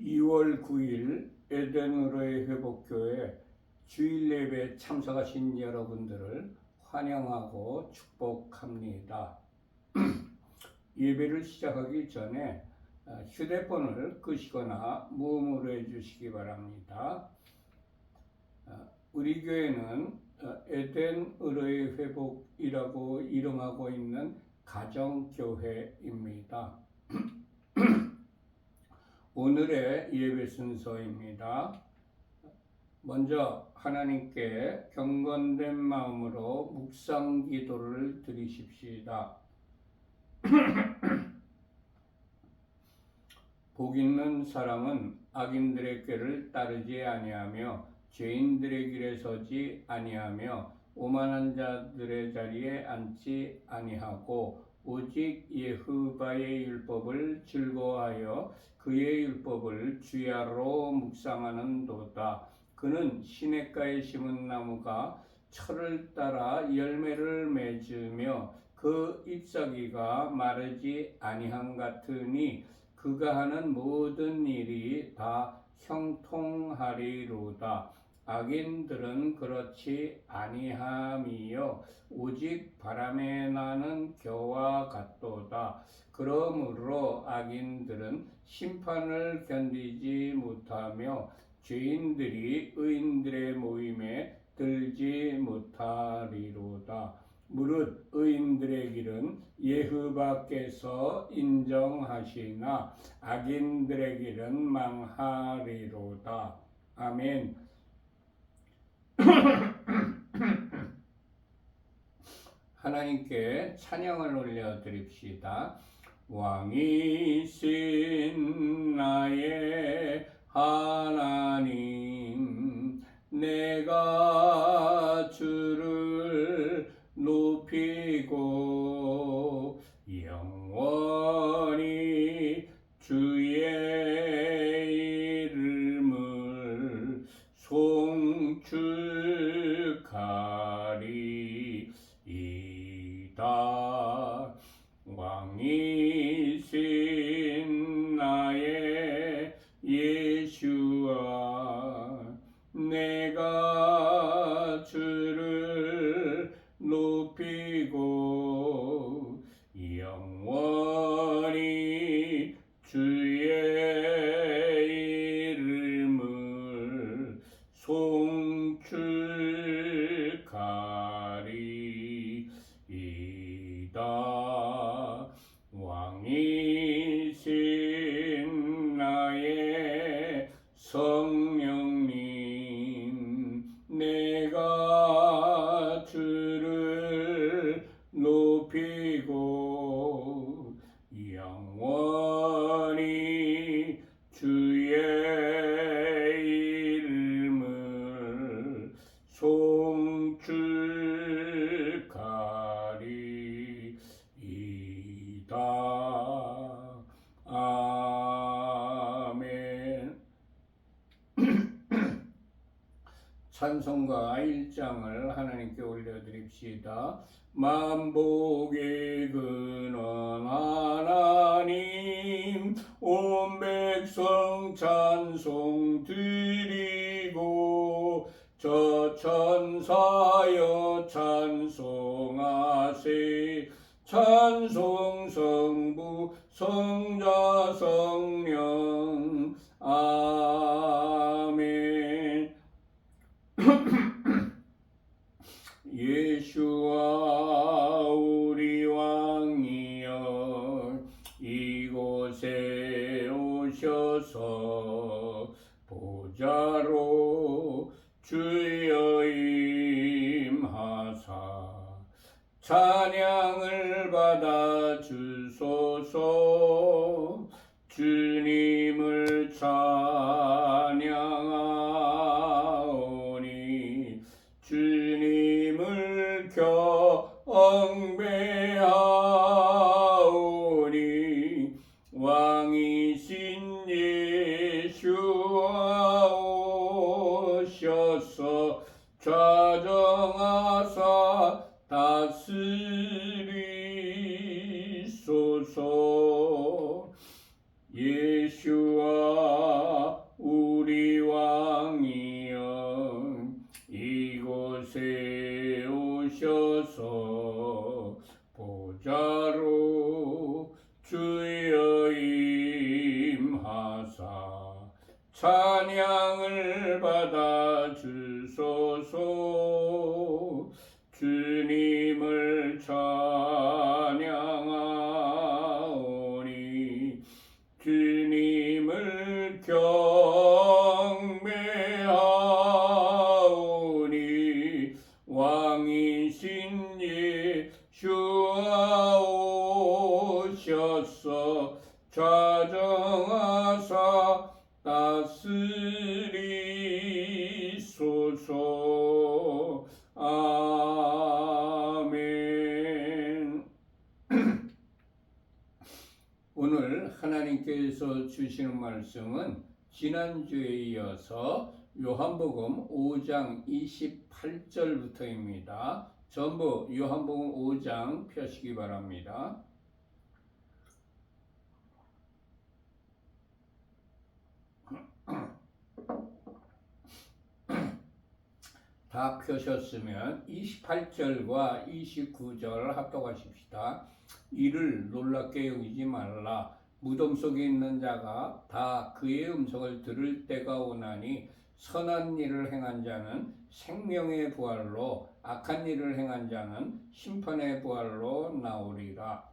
2월 9일 에덴으로의 회복교회 주일 예배에 참석하신 여러분들을 환영하고 축복합니다. 예배를 시작하기 전에 휴대폰을 끄시거나 무음으로 해주시기 바랍니다. 우리 교회는 에덴으로의 회복이라고 이름하고 있는 가정교회입니다. 오늘의 예배 순서입니다. 먼저 하나님께 경건된 마음으로 묵상 기도를 드리십시다. 복 있는 사람은 악인들의 꾀를 따르지 아니하며 죄인들의 길에 서지 아니하며 오만한 자들의 자리에 앉지 아니하고 오직 여호와의 율법을 즐거워하여 그의 율법을 주야로 묵상하는도다. 그는 시냇가에 심은 나무가 철을 따라 열매를 맺으며 그 잎사귀가 마르지 아니함 같으니 그가 하는 모든 일이 다 형통하리로다. 악인들은 그렇지 아니함이요 오직 바람에 나는 겨와 같도다. 그러므로 악인들은 심판을 견디지 못하며 죄인들이 의인들의 모임에 들지 못하리로다. 무릇 의인들의 길은 여호와께서 인정하시나 악인들의 길은 망하리로다. 아멘. 하나님께 찬양을 올려드립시다. 왕이신 나의 하나님, 내가 주를 높이고 영원히 주의 이름을 송축하리이다. 왕이신 나의 예수와 내가 주를 높이고 영원히 주의 이름을 송축하리이다. 왕이신 나의 성령님, 내가 주를 높이고 영원히 주의 이름을 송축하리이다. 아멘. 찬송가 1장을 하나님께 올려드립시다. 만복의 근원 하나님, 온 백성 찬송 드리고 저 천사여 찬송하세. 찬송 성부 성자 성령. 아멘. 예수와 우리 왕이여 이곳에 오셔서 보좌로 주여 임하사 찬양을 받아 주소서. 주님을 찬양하오니 주님을 경배하오니 왕이신 예수와 오셔서 좌정하사 다스리소서. 예수와 보좌로 주여 임하사 찬양을 받아 주소서. 주님을 찬양하오니 주님을 경배하오니 왕이신 예수와 오셔서 좌정하사 다스리소서. 아멘. 오늘 하나님께서 주시는 말씀은 지난주에 이어서 요한복음 5장 28절부터입니다. 전부 요한복음 5장 펴시기 바랍니다. 다 펴셨으면 28절과 29절 합독하십시다. 이를 놀랍게 여기지 말라. 무덤 속에 있는 자가 다 그의 음성을 들을 때가 오나니 선한 일을 행한 자는 생명의 부활로, 악한 일을 행한 자는 심판의 부활로 나오리라.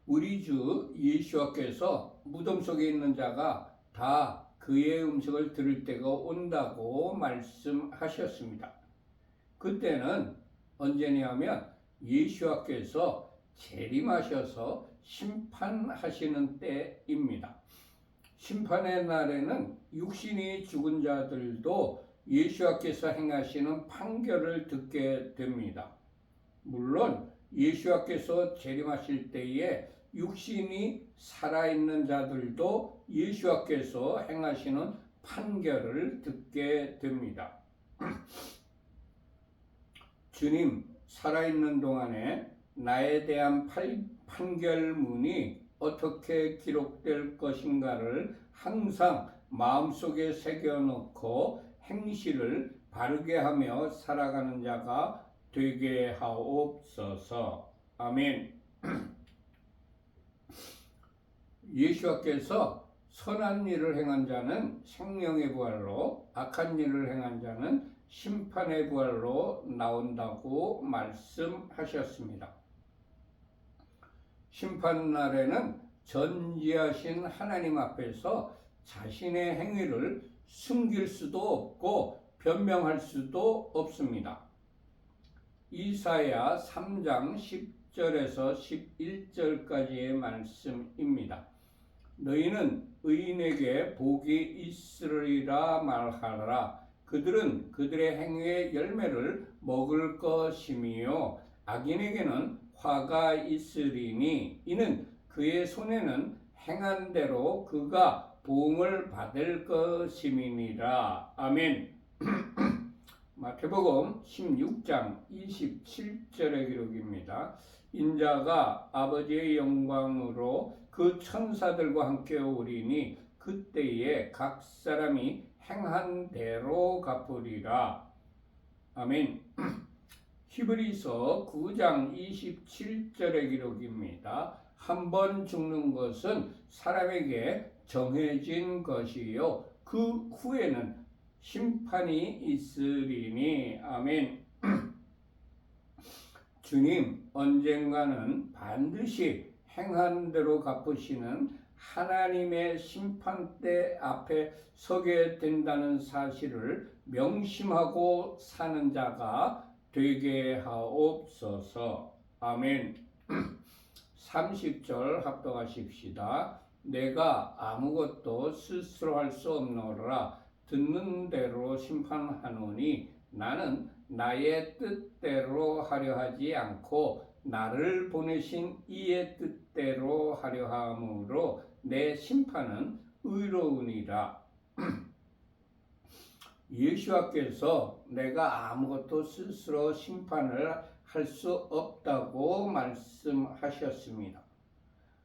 우리 주 예수께서 무덤 속에 있는 자가 다 그의 음성을 들을 때가 온다고 말씀하셨습니다. 그때는 언제냐면 예수께서 재림하셔서 심판하시는 때입니다. 심판의 날에는 육신이 죽은 자들도 예수께서 행하시는 판결을 듣게 됩니다. 물론 예수께서 재림하실 때에 육신이 살아있는 자들도 예수께서 행하시는 판결을 듣게 됩니다. 주님 살아있는 동안에 나에 대한 판결문이 어떻게 기록될 것인가를 항상 마음속에 새겨놓고 행실을 바르게 하며 살아가는 자가 되게 하옵소서. 아멘. 예수께서 선한 일을 행한 자는 생명의 부활로, 악한 일을 행한 자는 심판의 부활로 나온다고 말씀하셨습니다. 심판날에는 전지하신 하나님 앞에서 자신의 행위를 숨길 수도 없고 변명할 수도 없습니다. 이사야 3장 10절에서 11절까지의 말씀입니다. 너희는 의인에게 복이 있으리라 말하라. 그들은 그들의 행위의 열매를 먹을 것이며 악인에게는 화가 있으리니 이는 그의 손에는 행한 대로 그가 보응을 받을 것임이니라. 아멘. 마태복음 16장 27절의 기록입니다. 인자가 아버지의 영광으로 그 천사들과 함께 오리니 그때에 각 사람이 행한 대로 갚으리라. 아멘. 히브리서 9장 27절의 기록입니다. 한 번 죽는 것은 사람에게 정해진 것이요 그 후에는 심판이 있으리니. 아멘. 주님 언젠가는 반드시 행한 대로 갚으시는 하나님의 심판대 앞에 서게 된다는 사실을 명심하고 사는 자가 되게 하옵소서. 아멘. 30절 합독하십시다. 내가 아무것도 스스로 할 수 없노라. 듣는 대로 심판하노니 나는 나의 뜻대로 하려 하지 않고 나를 보내신 이의 뜻대로 하려 함으로 내 심판은 의로우니라. 예수께서 내가 아무것도 스스로 심판을 할 수 없다고 말씀하셨습니다.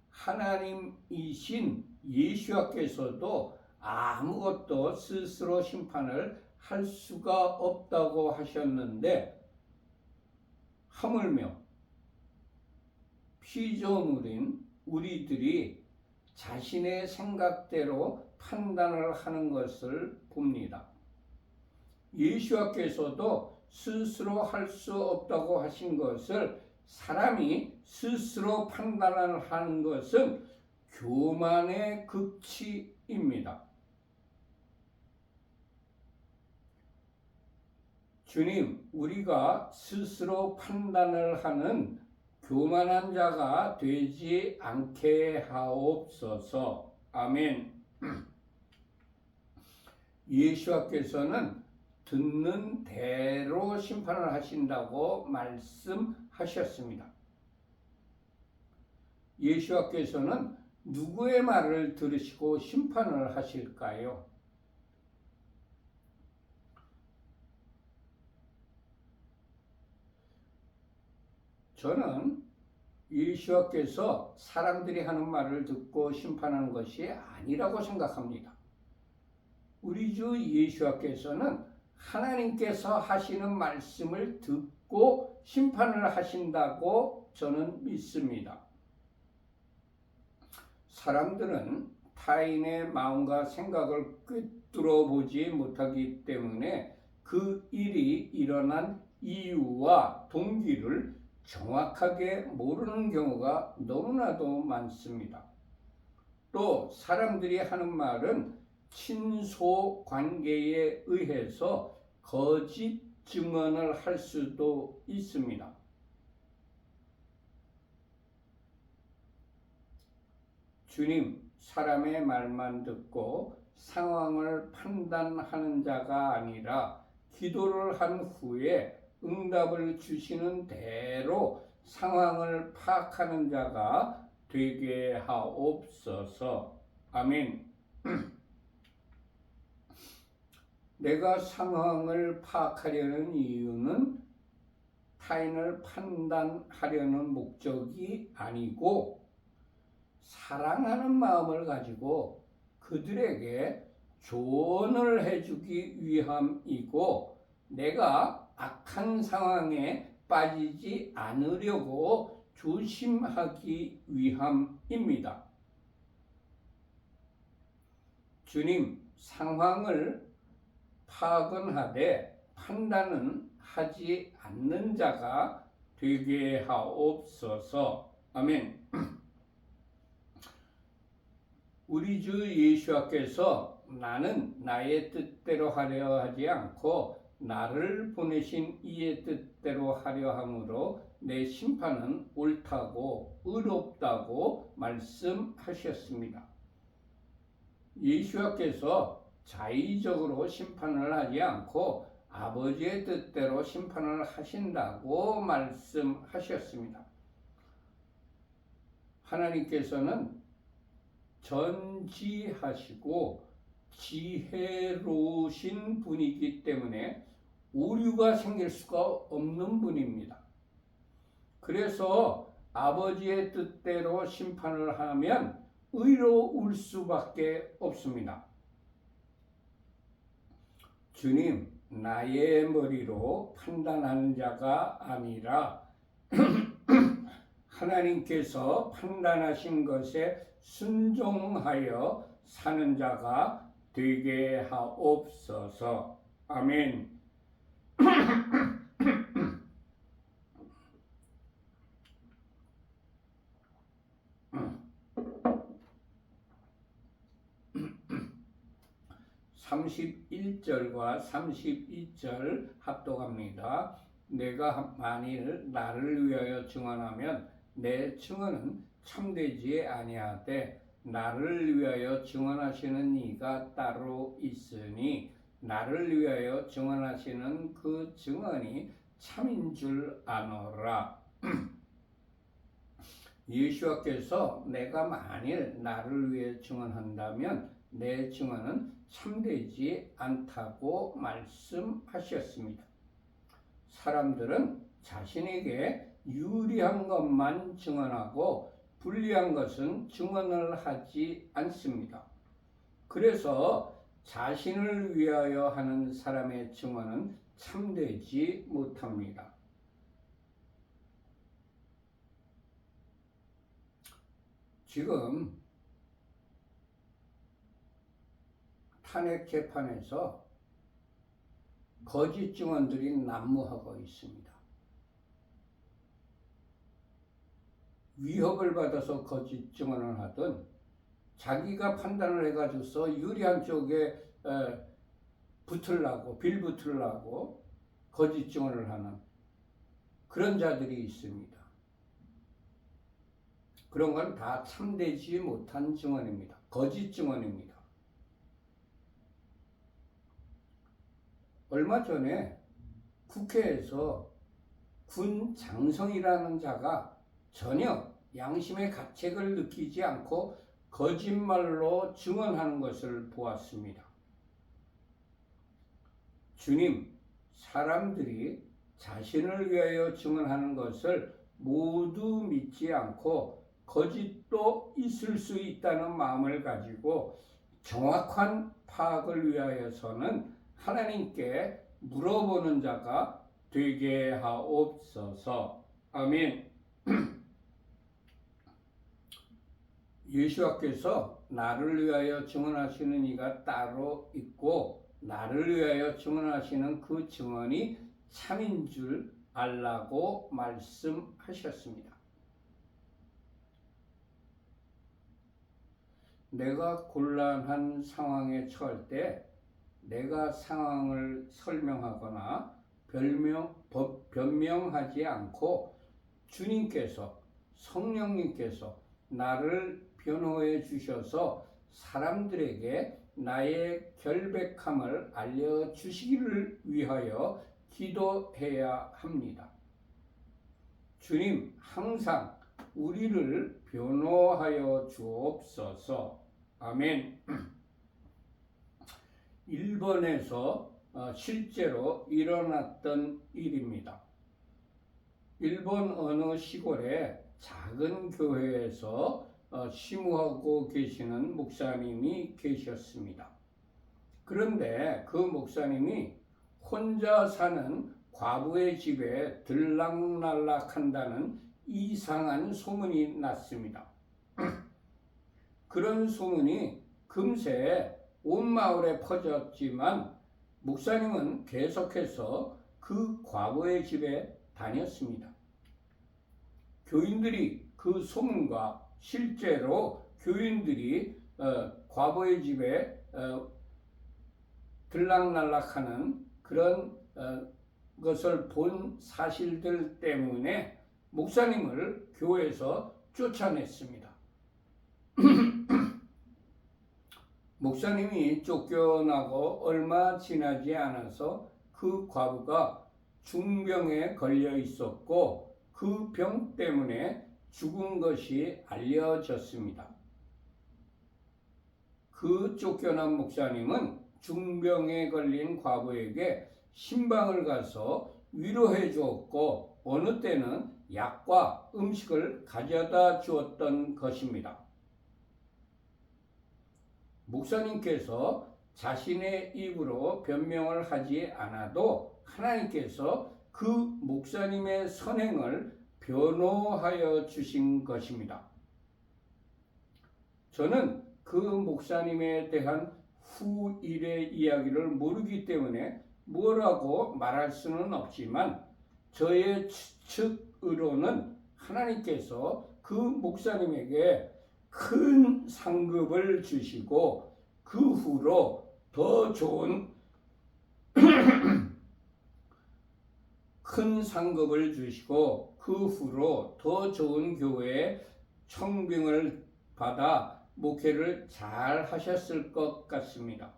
하나님이신 예수께서도 아무것도 스스로 심판을 할 수가 없다고 하셨는데 하물며 피조물인 우리들이 자신의 생각대로 판단을 하는 것을 봅니다. 예수께서도 스스로 할 수 없다고 하신 것을 사람이 스스로 판단을 하는 것은 교만의 극치입니다. 주님, 우리가 스스로 판단을 하는 교만한 자가 되지 않게 하옵소서. 아멘. 예수께서는 듣는 대로 심판을 하신다고 말씀하셨습니다. 예수께서는 누구의 말을 들으시고 심판을 하실까요? 저는 예수께서 사람들이 하는 말을 듣고 심판하는 것이 아니라고 생각합니다. 우리 주 예수께서는 하나님께서 하시는 말씀을 듣고 심판을 하신다고 저는 믿습니다. 사람들은 타인의 마음과 생각을 꿰뚫어 보지 못하기 때문에 그 일이 일어난 이유와 동기를 정확하게 모르는 경우가 너무나도 많습니다. 또 사람들이 하는 말은 친소 관계에 의해서 거짓 증언을 할 수도 있습니다. 주님, 사람의 말만 듣고 상황을 판단하는 자가 아니라 기도를 한 후에 응답을 주시는 대로 상황을 파악하는 자가 되게 하옵소서. 아멘. 내가 상황을 파악하려는 이유는 타인을 판단하려는 목적이 아니고 사랑하는 마음을 가지고 그들에게 조언을 해주기 위함이고 내가 악한 상황에 빠지지 않으려고 조심하기 위함입니다. 주님, 상황을 파악은 하되 판단은 하지 않는 자가 되게 하옵소서. 아멘. 우리 주 예수께서 나는 나의 뜻대로 하려 하지 않고 나를 보내신 이의 뜻대로 하려 함으로 내 심판은 옳다고 의롭다고 말씀하셨습니다. 예수께서 자의적으로 심판을 하지 않고 아버지의 뜻대로 심판을 하신다고 말씀하셨습니다. 하나님께서는 전지하시고 지혜로우신 분이기 때문에 오류가 생길 수가 없는 분입니다. 그래서 아버지의 뜻대로 심판을 하면 의로울 수밖에 없습니다. 주님, 나의 머리로 판단하는 자가 아니라 하나님께서 판단하신 것에 순종하여 사는 자가 되게 하옵소서. 아멘. 31절과 32절 합독합니다. 내가 만일 나를 위하여 증언하면 내 증언은 참되지 아니하되 나를 위하여 증언하시는 이가 따로 있으니 나를 위하여 증언하시는 그 증언이 참인 줄 아노라. 예수께서 내가 만일 나를 위해 증언한다면 내 증언은 참되지 않다고 말씀하셨습니다. 사람들은 자신에게 유리한 것만 증언하고 불리한 것은 증언을 하지 않습니다. 그래서 자신을 위하여 하는 사람의 증언은 참되지 못합니다. 지금 탄핵 재판에서 거짓 증언들이 난무하고 있습니다. 위협을 받아서 거짓 증언을 하든 자기가 판단을 해가지고서 유리한 쪽에 빌붙으려고 거짓 증언을 하는 그런 자들이 있습니다. 그런 건 다 참되지 못한 증언입니다. 거짓 증언입니다. 얼마 전에 국회에서 군 장성이라는 자가 전혀 양심의 가책을 느끼지 않고 거짓말로 증언하는 것을 보았습니다. 주님, 사람들이 자신을 위하여 증언하는 것을 모두 믿지 않고 거짓도 있을 수 있다는 마음을 가지고 정확한 파악을 위하여서는 하나님께 물어보는 자가 되게 하옵소서. 아멘. 예수께서 나를 위하여 증언하시는 이가 따로 있고 나를 위하여 증언하시는 그 증언이 참인 줄 알라고 말씀하셨습니다. 내가 곤란한 상황에 처할 때 내가 상황을 설명하거나 변명하지 않고 주님께서, 성령님께서 나를 변호해 주셔서 사람들에게 나의 결백함을 알려주시기를 위하여 기도해야 합니다. 주님, 항상 우리를 변호하여 주옵소서. 아멘. 일본에서 실제로 일어났던 일입니다. 일본 어느 시골의 작은 교회에서 심우하고 계시는 목사님이 계셨습니다. 그런데 그 목사님이 혼자 사는 과부의 집에 들락날락한다는 이상한 소문이 났습니다. 그런 소문이 금세 온 마을에 퍼졌지만 목사님은 계속해서 그 과부의 집에 다녔습니다. 교인들이 그 소문과 실제로 교인들이 과부의 집에 들락날락하는 그런 것을 본 사실들 때문에 목사님을 교회에서 쫓아냈습니다. 목사님이 쫓겨나고 얼마 지나지 않아서 그 과부가 중병에 걸려 있었고 그 병 때문에 죽은 것이 알려졌습니다. 그 쫓겨난 목사님은 중병에 걸린 과부에게 신방을 가서 위로해 주었고 어느 때는 약과 음식을 가져다 주었던 것입니다. 목사님께서 자신의 입으로 변명을 하지 않아도 하나님께서 그 목사님의 선행을 변호하여 주신 것입니다. 저는 그 목사님에 대한 후일의 이야기를 모르기 때문에 뭐라고 말할 수는 없지만 저의 추측으로는 하나님께서 그 목사님에게 큰 상급을 주시고 그 후로 더 좋은 큰 상급을 주시고 그 후로 더 좋은 교회에 청빙을 받아 목회를 잘 하셨을 것 같습니다.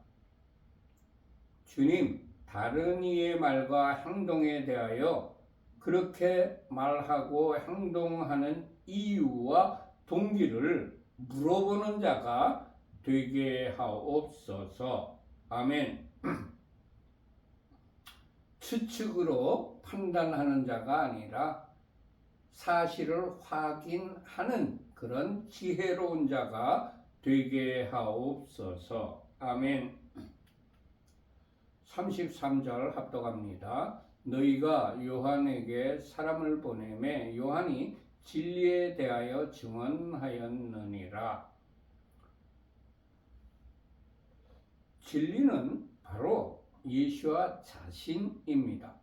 주님, 다른 이의 말과 행동에 대하여 그렇게 말하고 행동하는 이유와 동기를 물어보는 자가 되게 하옵소서. 아멘. 추측으로 판단하는 자가 아니라 사실을 확인하는 그런 지혜로운 자가 되게 하옵소서. 아멘. 33절 합독합니다. 너희가 요한에게 사람을 보내매 요한이 진리에 대하여 증언하였느니라. 진리는 바로 예수와 자신입니다.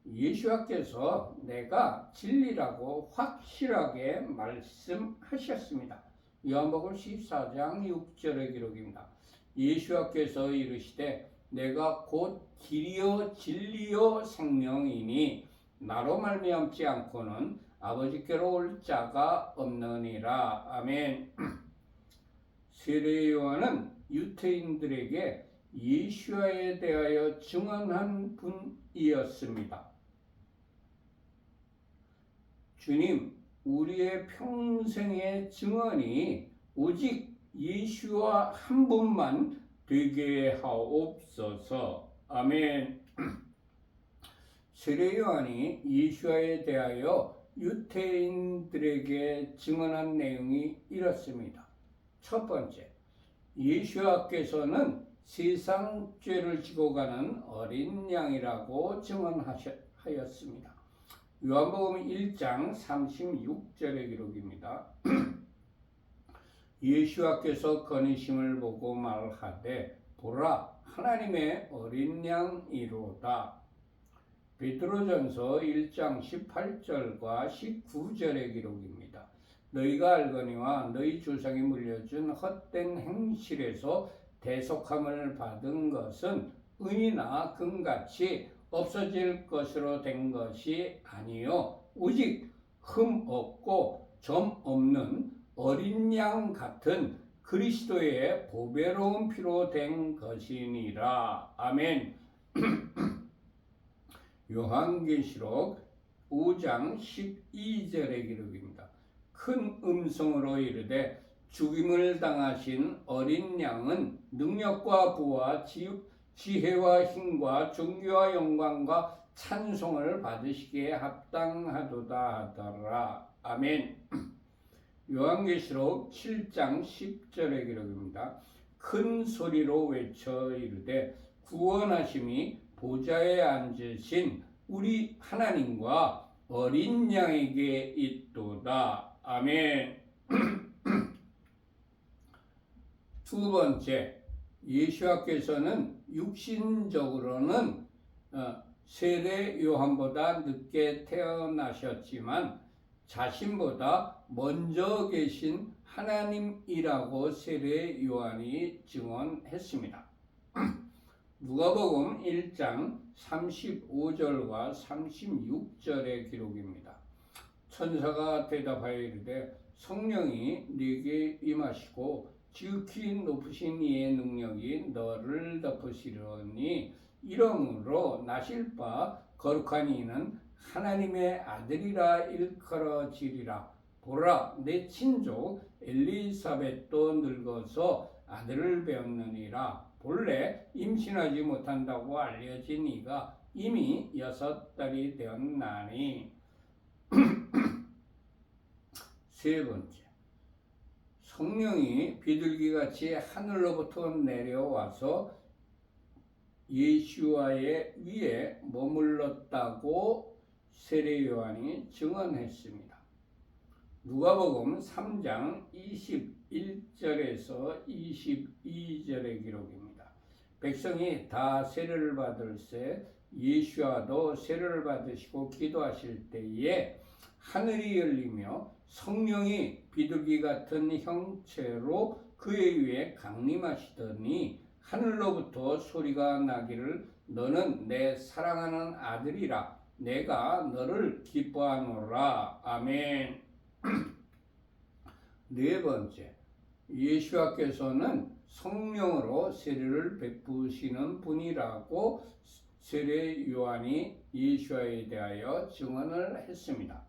예수께서 내가 진리라고 확실하게 말씀하셨습니다. 요한복음 14장 6절의 기록입니다. 예수께서 이르시되 내가 곧 길이요 진리요 생명이니 나로 말미암지 않고는 아버지께로 올 자가 없느니라. 아멘. 세례 요한은 유대인들에게 예수에 대하여 증언한 분이었습니다. 주님, 우리의 평생의 증언이 오직 예수와 한 분만 되게 하옵소서. 아멘. 세례 요한이 예수에 대하여 유대인들에게 증언한 내용이 이렇습니다. 첫 번째, 예수께서는 세상 죄를 지고 가는 어린 양이라고 증언하였습니다. 요한복음 1장 36절의 기록입니다. 예수께서 건의심을 보고 말하되 보라 하나님의 어린 양이로다. 베드로전서 1장 18절과 19절의 기록입니다. 너희가 알거니와 너희 조상이 물려준 헛된 행실에서 대속함을 받은 것은 은이나 금같이 없어질 것으로 된 것이 아니요 오직 흠 없고 점 없는 어린 양 같은 그리스도의 보배로운 피로 된 것이니라. 아멘. 요한계시록 5장 12절의 기록입니다. 큰 음성으로 이르되 죽임을 당하신 어린 양은 능력과 부와 지혜와 힘과 존귀와 영광과 찬송을 받으시기에 합당하도다 하더라. 아멘. 요한계시록 7장 10절의 기록입니다. 큰 소리로 외쳐 이르되 구원하심이 보좌에 앉으신 우리 하나님과 어린 양에게 있도다. 아멘. 두 번째, 예수께서는 육신적으로는 세례 요한보다 늦게 태어나셨지만 자신보다 먼저 계신 하나님이라고 세례 요한이 증언했습니다. 누가복음 1장 35절과 36절의 기록입니다. 천사가 대답하여 이르되 성령이 네게 임하시고 지극히 높으신 이의 능력이 너를 덮으시려니 이러므로 나실 바 거룩한 이는 하나님의 아들이라 일컬어지리라. 보라 내 친족 엘리사벳도 늙어서 아들을 배웠느니라. 본래 임신하지 못한다고 알려진 이가 이미 6달이 되었나니. 세 번째, 성령이 비둘기같이 하늘로부터 내려와서 예수와의 위에 머물렀다고 세례 요한이 증언했습니다. 누가복음 3장 21절에서 22절의 기록입니다. 백성이 다 세례를 받을새 예수와도 세례를 받으시고 기도하실 때에 하늘이 열리며 성령이 비둘기 같은 형체로 그의 위에 강림하시더니 하늘로부터 소리가 나기를 너는 내 사랑하는 아들이라 내가 너를 기뻐하노라. 아멘. 네 번째, 예수께서는 성령으로 세례를 베푸시는 분이라고 세례 요한이 예수에 대하여 증언을 했습니다.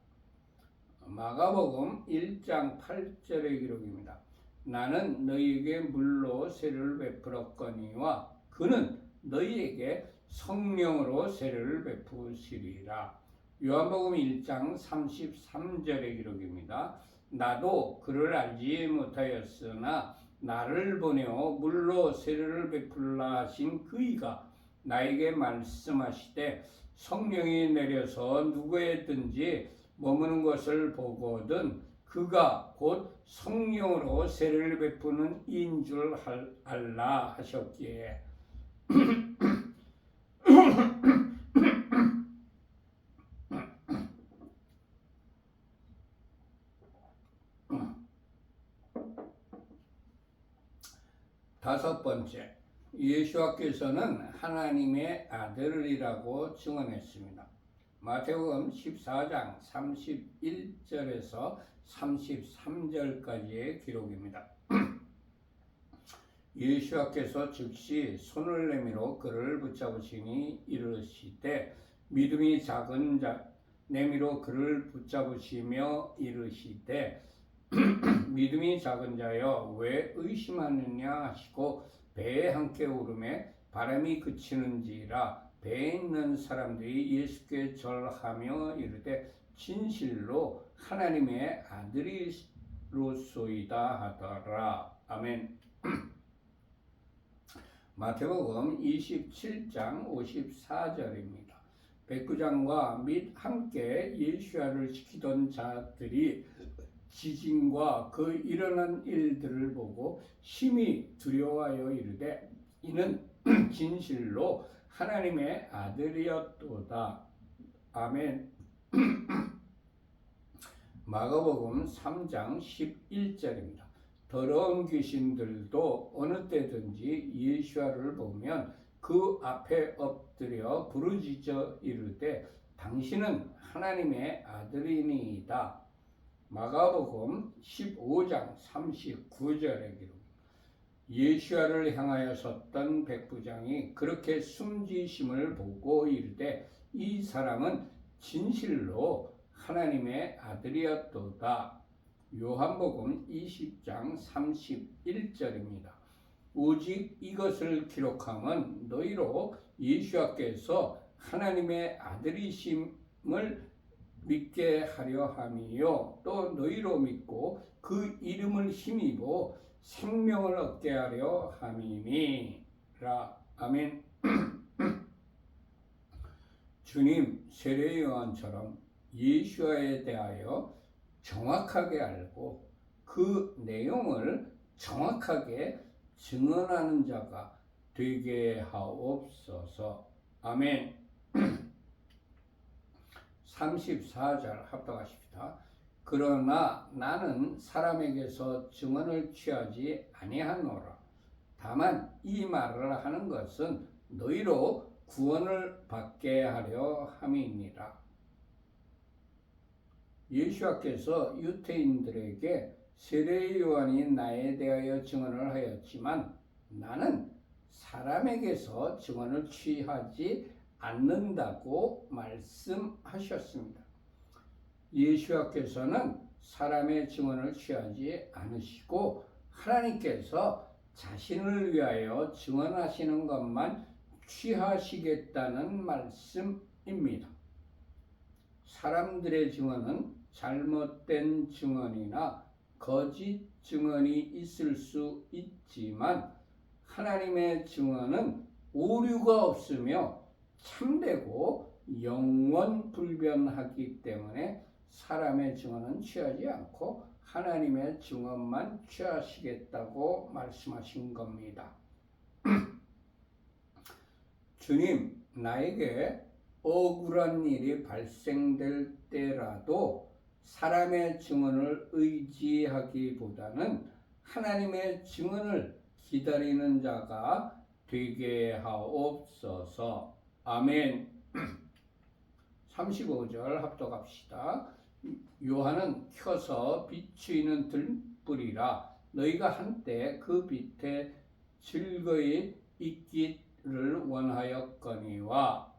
마가복음 1장 8절의 기록입니다. 나는 너희에게 물로 세례를 베풀었거니와 그는 너희에게 성령으로 세례를 베푸시리라. 요한복음 1장 33절의 기록입니다. 나도 그를 알지 못하였으나 나를 보내어 물로 세례를 베풀라 하신 그이가 나에게 말씀하시되 성령이 내려서 누구에든지 머무는 것을 보거든 그가 곧 성령으로 세례를 베푸는 이인 줄 알라 하셨기에 다섯 번째, 예수께서는 하나님의 아들이라고 증언했습니다. 마태복음 14장 31절에서 33절까지의 기록입니다. 예수께서 즉시 손을 내밀어 그를 붙잡으시니 이르시되 믿음이 작은 자 내밀어 그를 붙잡으시며 이르시되 믿음이 작은 자여 왜 의심하느냐 하시고 배에 함께 오름에 바람이 그치는지라 배에 있는 사람들이 예수께 절하며 이르되 진실로 하나님의 아들이로소이다 하더라. 아멘. 마태복음 27장 54절입니다. 백부장과 및 함께 예수야를 지키던 자들이 지진과 그 일어난 일들을 보고 심히 두려워하여 이르되 이는 진실로 하나님의 아들이었도다. 아멘. 마가복음 3장 11절입니다. 더러운 귀신들도 어느 때든지 예수야를 보면 그 앞에 엎드려 부르짖어 이르되 당신은 하나님의 아들이니이다. 마가복음 15장 39절의 기록. 예수야를 향하여 섰던 백부장이 그렇게 숨지심을 보고 이르되 이 사람은 진실로 하나님의 아들이었도다. 요한복음 20장 31절입니다. 오직 이것을 기록함은 너희로 예수께서 하나님의 아들이심을 믿게 하려 함이요 또 너희로 믿고 그 이름을 힘입어 생명을 얻게 하려 함이니라. 아멘. 주님 세례 요한처럼 예수에 대하여 정확하게 알고 그 내용을 정확하게 증언하는 자가 되게 하옵소서. 아멘. 34절 합독하십시다. 그러나 나는 사람에게서 증언을 취하지 아니하노라. 다만 이 말을 하는 것은 너희로 구원을 받게 하려 함이니라. 예수께서 유대인들에게 세례 요한이 나에 대하여 증언을 하였지만 나는 사람에게서 증언을 취하지 않는다고 말씀하셨습니다. 예수께서는 사람의 증언을 취하지 않으시고 하나님께서 자신을 위하여 증언하시는 것만 취하시겠다는 말씀입니다. 사람들의 증언은 잘못된 증언이나 거짓 증언이 있을 수 있지만 하나님의 증언은 오류가 없으며 참되고 영원불변하기 때문에 사람의 증언은 취하지 않고 하나님의 증언만 취하시겠다고 말씀하신 겁니다. 주님, 나에게 억울한 일이 발생될 때라도 사람의 증언을 의지하기보다는 하나님의 증언을 기다리는 자가 되게 하옵소서. 아멘. 35절 합독합시다. 요한은 켜서 비추이는 등불이라 너희가 한때 그 빛에 즐거이 있기를 원하였거니와.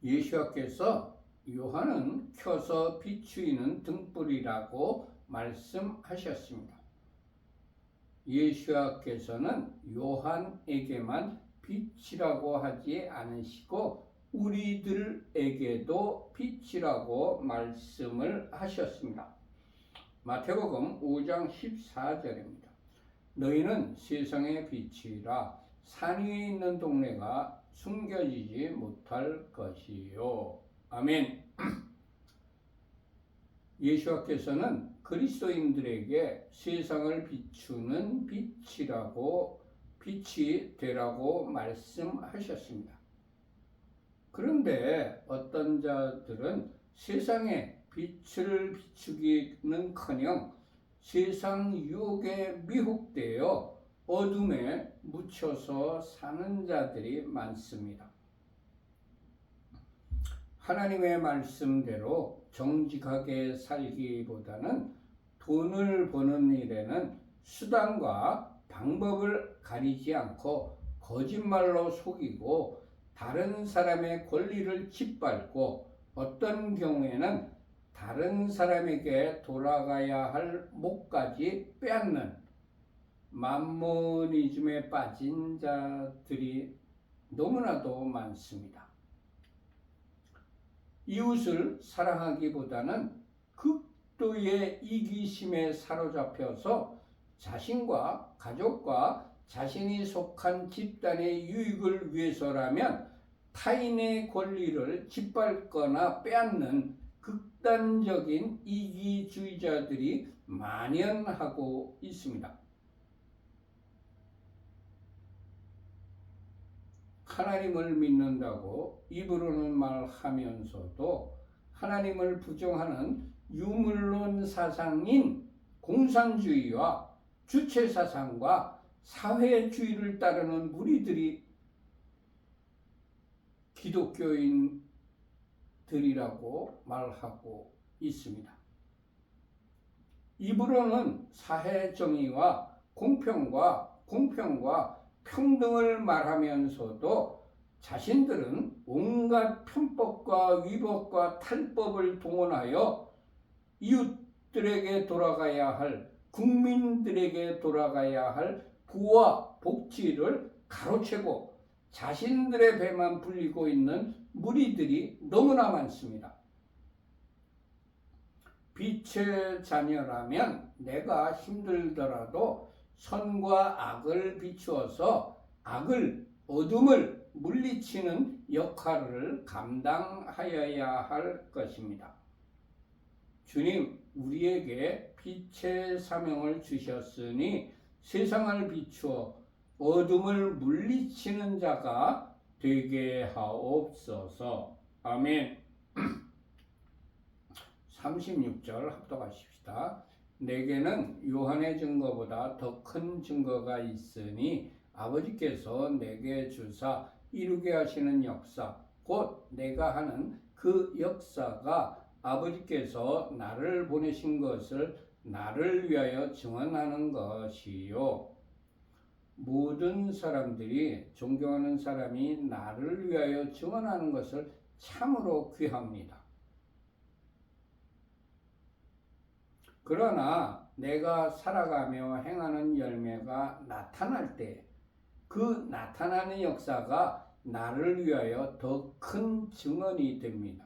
예수께서 요한은 켜서 비추이는 등불이라고 말씀하셨습니다. 예수께서는 요한에게만 빛이라고 하지 않으시고 우리들에게도 빛이라고 말씀을 하셨습니다. 마태복음 5장 14절입니다. 너희는 세상의 빛이라 산 위에 있는 동네가 숨겨지지 못할 것이요. 아멘. 예수께서는 그리스도인들에게 세상을 비추는 빛이 되라고 말씀하셨습니다. 그런데 어떤 자들은 세상에 빛을 비추기는커녕 세상 유혹에 미혹되어 어둠에 묻혀서 사는 자들이 많습니다. 하나님의 말씀대로 정직하게 살기보다는 돈을 버는 일에는 수단과 방법을 가리지 않고 거짓말로 속이고 다른 사람의 권리를 짓밟고 어떤 경우에는 다른 사람에게 돌아가야 할 목까지 빼앗는 맘모니즘에 빠진 자들이 너무나도 많습니다. 이웃을 사랑하기보다는 극도의 이기심에 사로잡혀서 자신과 가족과 자신이 속한 집단의 유익을 위해서라면 타인의 권리를 짓밟거나 빼앗는 극단적인 이기주의자들이 만연하고 있습니다. 하나님을 믿는다고 입으로는 말하면서도 하나님을 부정하는 유물론 사상인 공산주의와 주체사상과 사회주의를 따르는 무리들이 기독교인들이라고 말하고 있습니다. 입으로는 사회정의와 공평과 평등을 말하면서도 자신들은 온갖 편법과 위법과 탈법을 동원하여 이웃들에게 돌아가야 할, 국민들에게 돌아가야 할 부와 복지를 가로채고 자신들의 배만 불리고 있는 무리들이 너무나 많습니다. 빛의 자녀라면 내가 힘들더라도 선과 악을 비추어서 어둠을 물리치는 역할을 감당하여야 할 것입니다. 주님, 우리에게 빛의 사명을 주셨으니 세상을 비추어 어둠을 물리치는 자가 되게 하옵소서. 아멘. 36절 합독하십시다. 내게는 요한의 증거보다 더 큰 증거가 있으니 아버지께서 내게 주사 이루게 하시는 역사, 곧 내가 하는 그 역사가 아버지께서 나를 보내신 것을 나를 위하여 증언하는 것이요. 모든 사람들이 존경하는 사람이 나를 위하여 증언하는 것을 참으로 귀합니다. 그러나 내가 살아가며 행하는 열매가 나타날 때 그 나타나는 역사가 나를 위하여 더 큰 증언이 됩니다.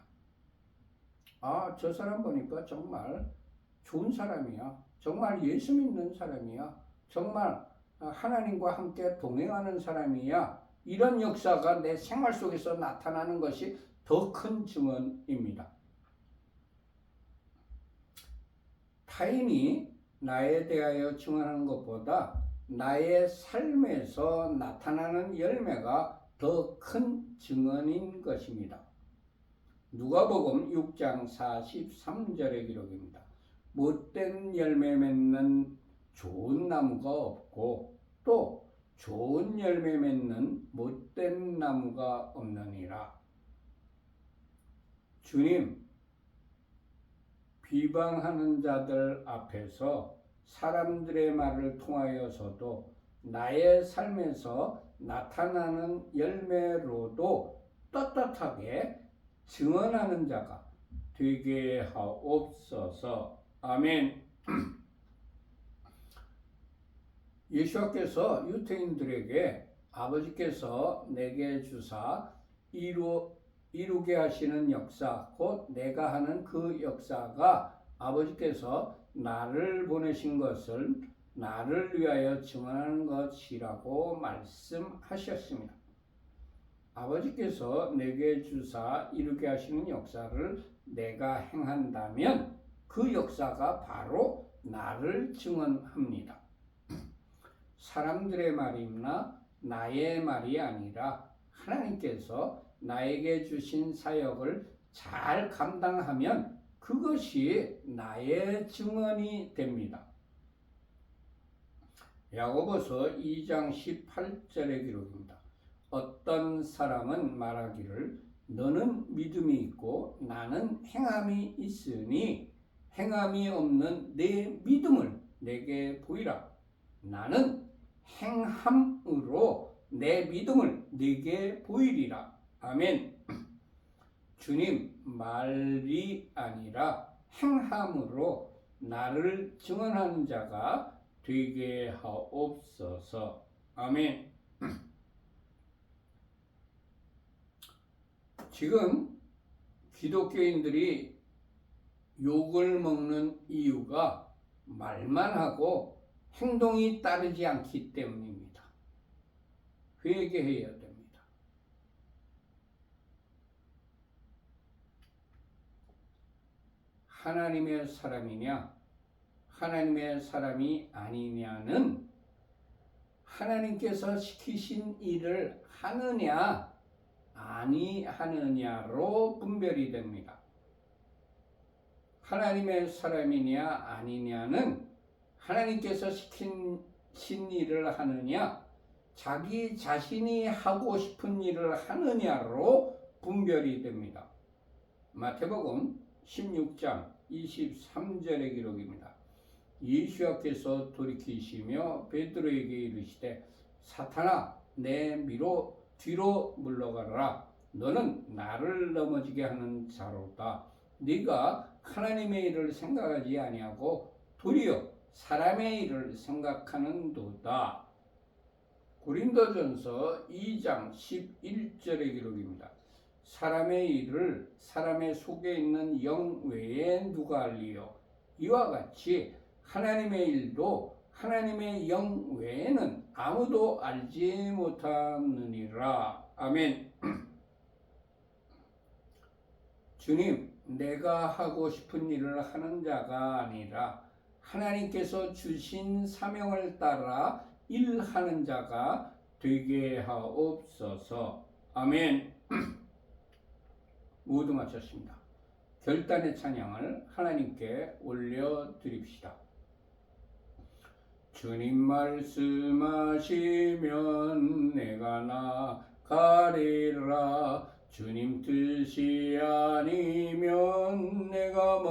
아, 저 사람 보니까 정말 좋은 사람이야. 정말 예수 믿는 사람이야. 정말 하나님과 함께 동행하는 사람이야. 이런 역사가 내 생활 속에서 나타나는 것이 더 큰 증언입니다. 타인이 나에 대하여 증언하는 것보다 나의 삶에서 나타나는 열매가 더 큰 증언인 것입니다. 누가복음 6장 43절의 기록입니다. 못된 열매 맺는 좋은 나무가 없고 또 좋은 열매 맺는 못된 나무가 없느니라. 주님, 비방하는 자들 앞에서 사람들의 말을 통하여서도 나의 삶에서 나타나는 열매로도 떳떳하게 증언하는 자가 되게 하옵소서. 아멘. 예수께서 유대인들에게 아버지께서 내게 주사 이루게 하시는 역사, 곧 내가 하는 그 역사가 아버지께서 나를 보내신 것을 나를 위하여 증언하는 것이라고 말씀하셨습니다. 아버지께서 내게 주사 이루게 하시는 역사를 내가 행한다면 그 역사가 바로 나를 증언합니다. 사람들의 말이나 나의 말이 아니라 하나님께서 나에게 주신 사역을 잘 감당하면 그것이 나의 증언이 됩니다. 야고보서 2장 18절의 기록입니다. 어떤 사람은 말하기를 너는 믿음이 있고 나는 행함이 있으니 행함이 없는 내 믿음을 내게 보이라. 나는 행함으로 내 믿음을 내게 보이리라. 아멘. 주님, 말이 아니라 행함으로 나를 증언하는 자가 되게 하옵소서. 아멘. 지금 기독교인들이 욕을 먹는 이유가 말만 하고 행동이 따르지 않기 때문입니다. 회개해야 됩니다. 하나님의 사람이냐 하나님의 사람이 아니냐는 하나님께서 시키신 일을 하느냐 아니하느냐로 분별이 됩니다. 하나님의 사람이냐 아니냐는 하나님께서 시키신 일을 하느냐 자기 자신이 하고 싶은 일을 하느냐로 분별이 됩니다. 마태복음 16장 23절의 기록입니다. 예수께서 돌이키시며 베드로에게 이르시되 사탄아 내 뒤로 물러가라. 너는 나를 넘어지게 하는 자로다. 네가 하나님의 일을 생각하지 아니하고 도리어 사람의 일을 생각하는도다. 고린도전서 2장 11절의 기록입니다. 사람의 일을 사람의 속에 있는 영 외에 누가 알리요? 이와 같이 하나님의 일도 하나님의 영 외에는 아무도 알지 못하느니라. 아멘. 주님, 내가 하고 싶은 일을 하는 자가 아니라 하나님께서 주신 사명을 따라 일하는 자가 되게 하옵소서. 아멘. 모두 마쳤습니다. 결단의 찬양을 하나님께 올려드립시다. 주님 말씀하시면 내가 나가리라. 주님 뜻이 아니면 내가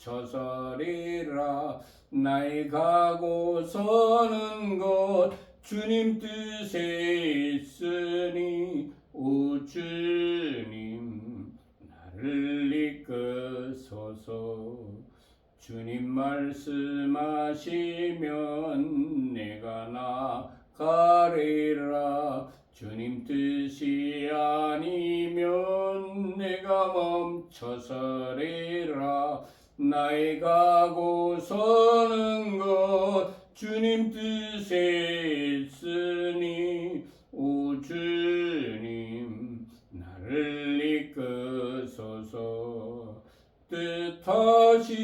멈춰서리라. 나의 가고 서는 곳 주님 뜻에 있으니 오 주님 나를 이끄소서. 주님 말씀하시면 내가 나가리라. 주님 뜻이 아니면 내가 멈춰서리라. 나의 가고 서는 것 주님 뜻에 있으니 오 주님 나를 이끄소서. 뜻하신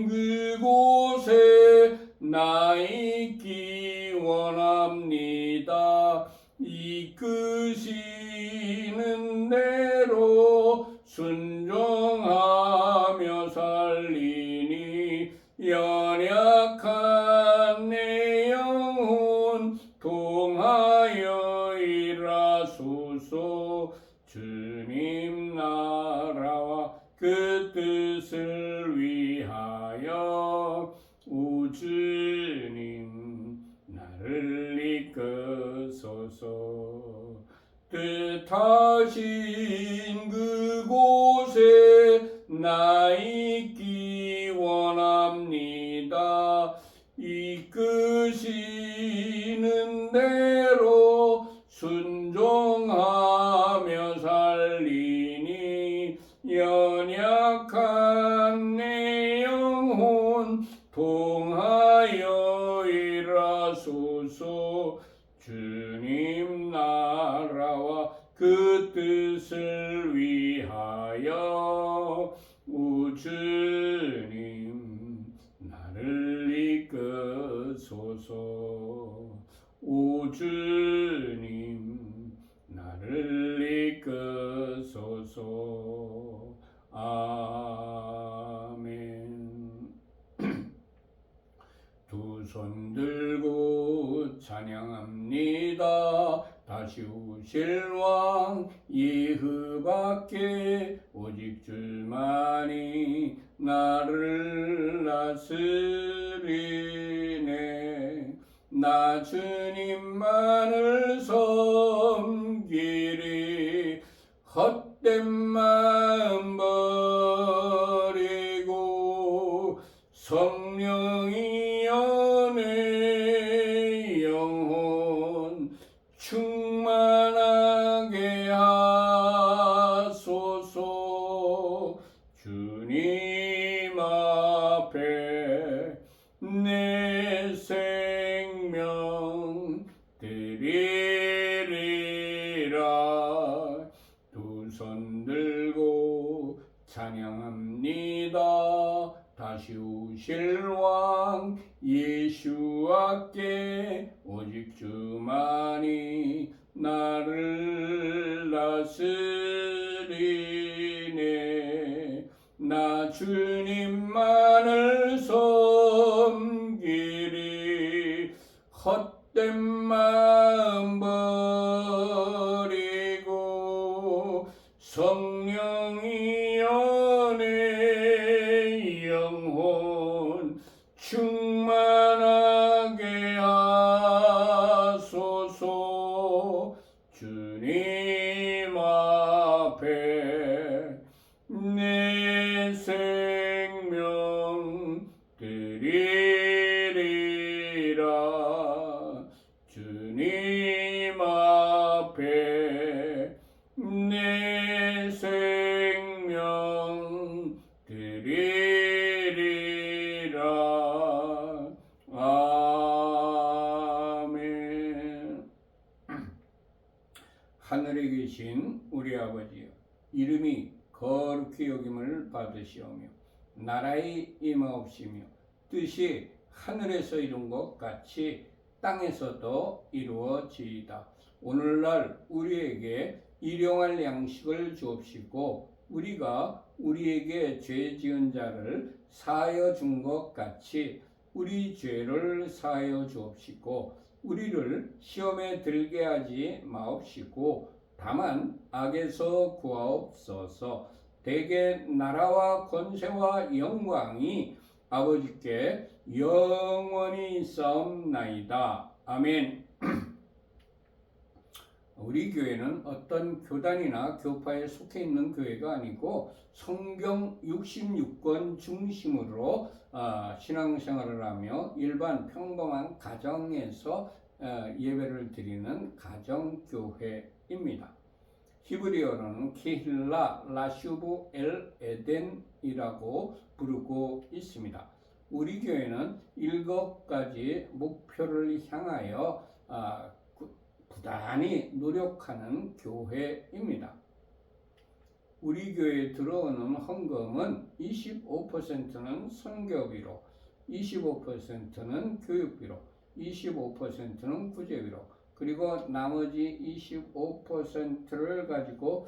그곳에 나 있기 원합니다. 이끄시는 대로 순종하며 살리니 연약한 내 영혼 통하여 일하소서. 주님 나라와 그 뜻을 위하여 오 주님 나를 이끄소서. 뜻하신 그곳에 나 있기 원합니다. 이끄시는 대로 순종하며 살리니 연약한 내 영혼 통하여 일하소서. 주님 나라와 그 뜻을 위하여 주님 나를 이끄소서. 오 주님 나를 이끄소서. 아멘. 두 손 들고 찬양합니다. 다시 오실 왕 예후밖에 오직 줄만이 나를 다스리네. 나 주님만을 섬기리. 헛된 마음 버리고 성령이 연애 영혼 충만하게 하소서. 주님 앞에 내 생명 드리리라. 두 손 들고 찬양합니다. 다시 오실 왕 예수와께 오직 주만이 나를 다스리네. 나 주님만을 섬기리. 헛된 마음 버리고 성령이 연애 영혼 충만하게 하소서. 주님 앞에 내 생명 드리리라. 주님 앞에 내 생명 드리리라. 아멘. 하늘에 계신 우리 아버지여, 이름이 거룩히 여김을 받으시오며 나라의 임하옵시며 뜻이 하늘에서 이룬 것 같이 땅에서도 이루어지이다. 오늘날 우리에게 일용할 양식을 주옵시고 우리가 우리에게 죄 지은 자를 사하여 준 것 같이 우리 죄를 사하여 주옵시고 우리를 시험에 들게 하지 마옵시고 다만 악에서 구하옵소서. 대개 나라와 권세와 영광이 아버지께 영원히 있사옵나이다. 아멘. 우리 교회는 어떤 교단이나 교파에 속해 있는 교회가 아니고 성경 66권 중심으로 신앙생활을 하며 일반 평범한 가정에서 예배를 드리는 가정교회입니다. 히브리어로는 케힐라 라슈브 엘 에덴이라고 부르고 있습니다. 우리 교회는 7가지 목표를 향하여 부단히 노력하는 교회입니다. 우리 교회에 들어오는 헌금은 25%는 선교비로, 25%는 교육비로, 25%는 구제비로, 그리고 나머지 25%를 가지고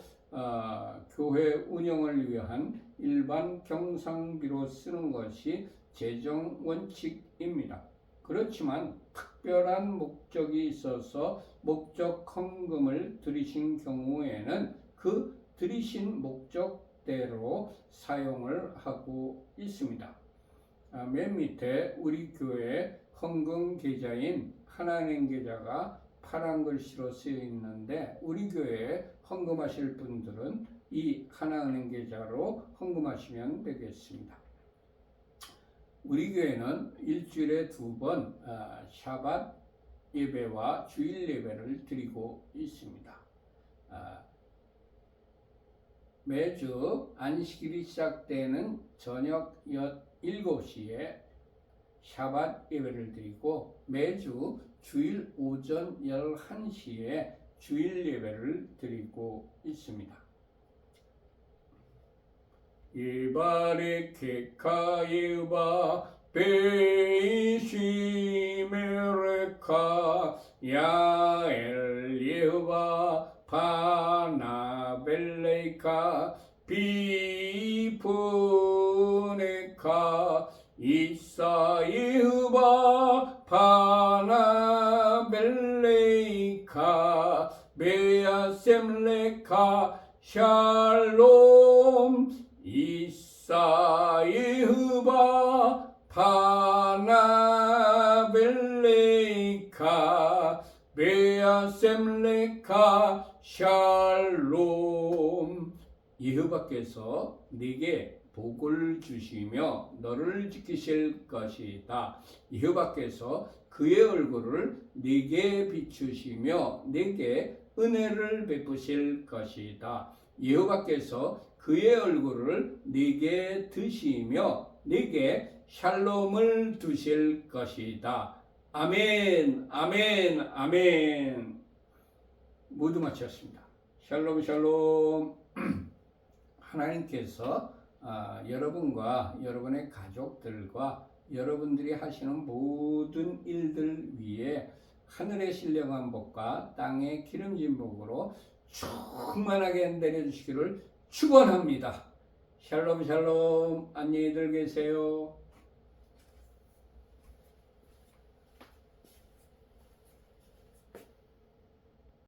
교회 운영을 위한 일반 경상비로 쓰는 것이 재정 원칙입니다. 그렇지만 특별한 목적이 있어서 목적 헌금을 드리신 경우에는 그 드리신 목적대로 사용을 하고 있습니다. 맨 밑에 우리 교회 헌금 계좌인 하나은행 계좌가 파란 글씨로 쓰여 있는데 우리 교회에 헌금하실 분들은 이 하나은행 계좌로 헌금하시면 되겠습니다. 우리 교회는 일주일에 2번 샤밧 예배와 주일 예배를 드리고 있습니다. 매주 안식일이 시작되는 저녁 7시에 샤밧 예배를 드리고 매주 주일 오전 11시에 주일 예배를 드리고 있습니다. 이바리케카이바 베이시메레카 야엘예바 파나벨레이카 비푸네카 이사이흐바 파나벨레이카 베아셈레카 샬롬 이사이흐바 파나벨레이카 베아셈레카 샬롬. 여호와께서 네게 복을 주시며 너를 지키실 것이다. 여호와께서 그의 얼굴을 네게 비추시며 네게 은혜를 베푸실 것이다. 여호와께서 그의 얼굴을 네게 드시며 네게 샬롬을 두실 것이다. 아멘, 아멘, 아멘. 모두 마쳤습니다. 샬롬, 샬롬. 하나님께서 여러분과 여러분의 가족들과 여러분들이 하시는 모든 일들 위에 하늘의 신령한 복과 땅의 기름진 복으로 충만하게 내려주시기를 축원합니다. 샬롬 샬롬. 안녕히들 계세요.